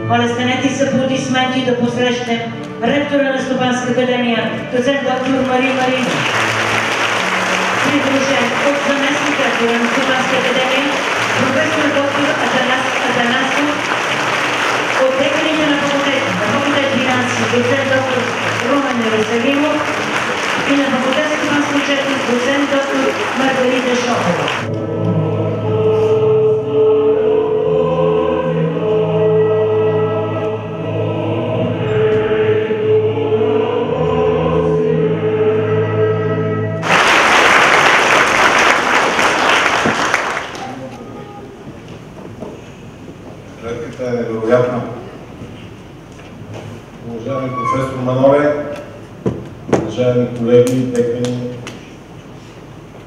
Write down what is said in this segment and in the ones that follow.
Моля, станете с аплодисменти да посрещнем ректора на Стопанска академия, доцент доктор Марин Маринов, придружен от заместник ректора на Стопанска академия, професор доктор Атанас Атанасов, от деканите на факултет финанси, доцент доктор Румен Ерусалимов и на факултет стопанска отчетност, доцент доктор Маргарита Шопова. Репликата е невероятна. Уважаеми професор Маноле, уважаеми колеги, декани,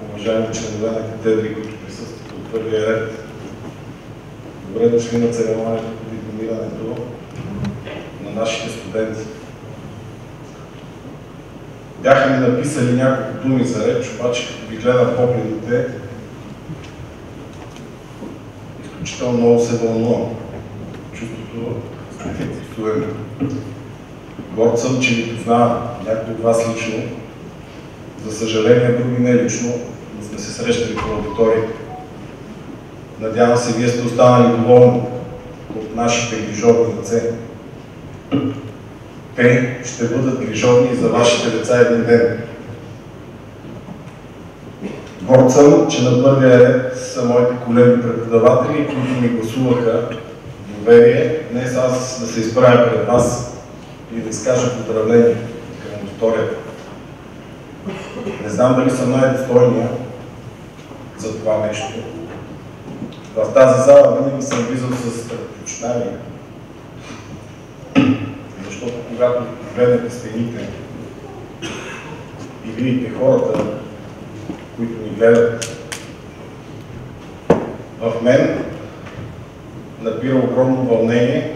уважаеми членове на катедри, които присъстват от първия ред, добре дошли на церемонията по дипломирането на нашите студенти. Бяха ми написали няколко думи за реч, обаче като ви гледам погледите, изключително много се вълнувам. Чувството е студено. Горд съм, че ви познавам, някой от вас лично. За съжаление, други не лично, но сме се срещали по аудиторията. Надявам се, вие сте останали доволни от нашите грижовни ръце. Те ще бъдат грижовни за вашите деца един ден. Горд съм, че на първия ред са моите колеги преподаватели, които ми гласуваха доверие, днес аз да се изправя пред вас и да изкажа поздравление към аудиторията. Не знам дали съм най-достойния за това нещо. В тази зала винаги съм влизал с предпочитание, защото когато погледнете стените и видите хората, които ни гледат, в мен набира огромно вълнение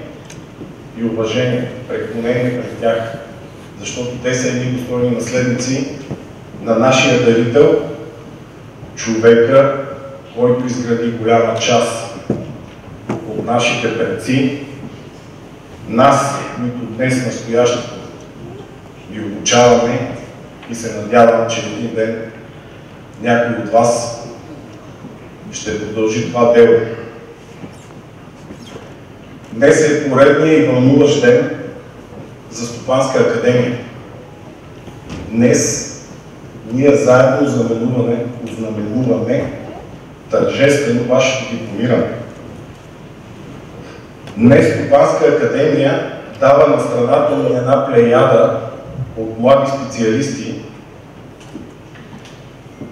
и уважение, преклонение пред тях, защото те са едни достойни наследници на нашия дарител, човека, който изгради голяма част от нашите предци, нас, които днес настоящето ви обучаваме и се надявам, че един ден някой от вас ще продължи това дело. Днес е поредният и вълнуващ ден за Стопанска академия. Днес ние заедно ознаменуваме тържествено вашето дипломиране. Днес Стопанска академия дава на страната ни една плеяда от млади специалисти,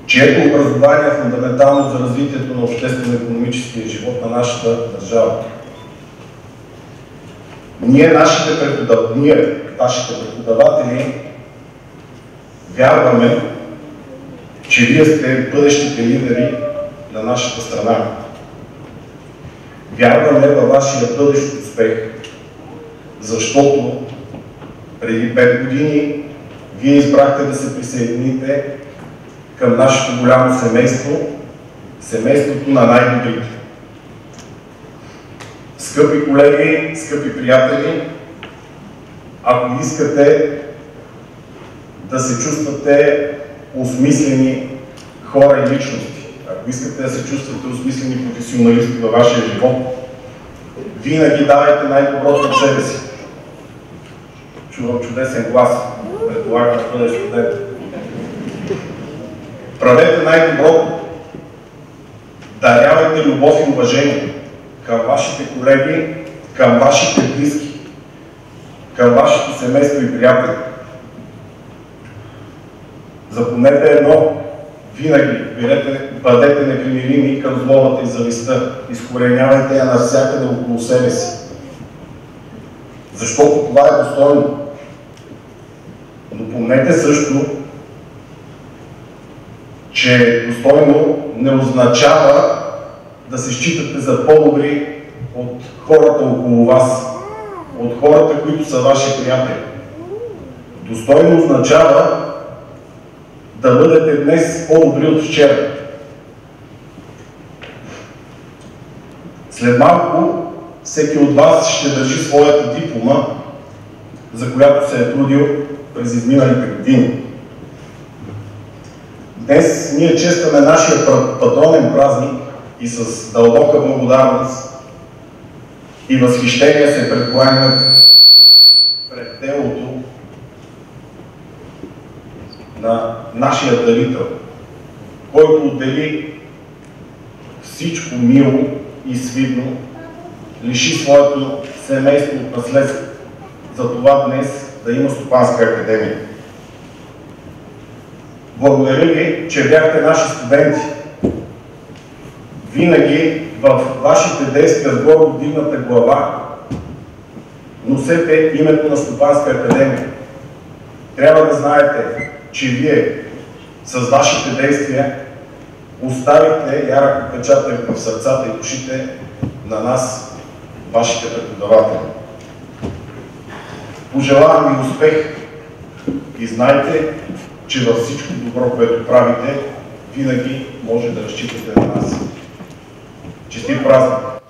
чието образование е фундаментално за развитието на обществено-икономическия живот на нашата държава. Ние, нашите преподаватели, вярваме, че вие сте бъдещите лидери на нашата страна. Вярваме във вашия бъдещ успех, защото преди 5 години вие избрахте да се присъедините към нашето голямо семейство, семейството на най-добрите. Скъпи колеги, скъпи приятели, ако искате да се чувствате осмислени хора и личности, ако искате да се чувствате осмислени професионалисти във вашия живот, винаги давайте най-доброто от себе си. Чувам чудесен глас, предполагам да бъде студент. Правете най-доброто, дарявайте любов и уважение към вашите колеги, към вашите близки, към вашето семейство и приятели. Запомнете едно, винаги бъдете непримирими към злобата и завистта, изкоренявайте я навсякъде около себе си. Защото това е достойно. Но помнете също, че достойно не означава да се считате за по-добри от хората около вас, от хората, които са ваши приятели. Достойно означава да бъдете днес по-добри от вчера. След малко всеки от вас ще държи своята диплома, за която се е трудил през изминалите години. Днес ние честваме нашия патронен празник и с дълбока благодарност и възхищение се предкланяме пред делото на нашия дарител, който отдели всичко мило и свидно, лиши своето семейство от наследство, за това днес да има Стопанска академия. Благодаря ви, че бяхте наши студенти. Винаги в вашите действия с гордо вдигната глава носете името на Стопанска академия. Трябва да знаете, че вие с вашите действия оставите ярък отпечатък в сърцата и душите на нас, вашите преподаватели. Пожелавам ви успех и знайте, че във всичко добро, което правите, винаги може да разчитате на нас. Честит празник!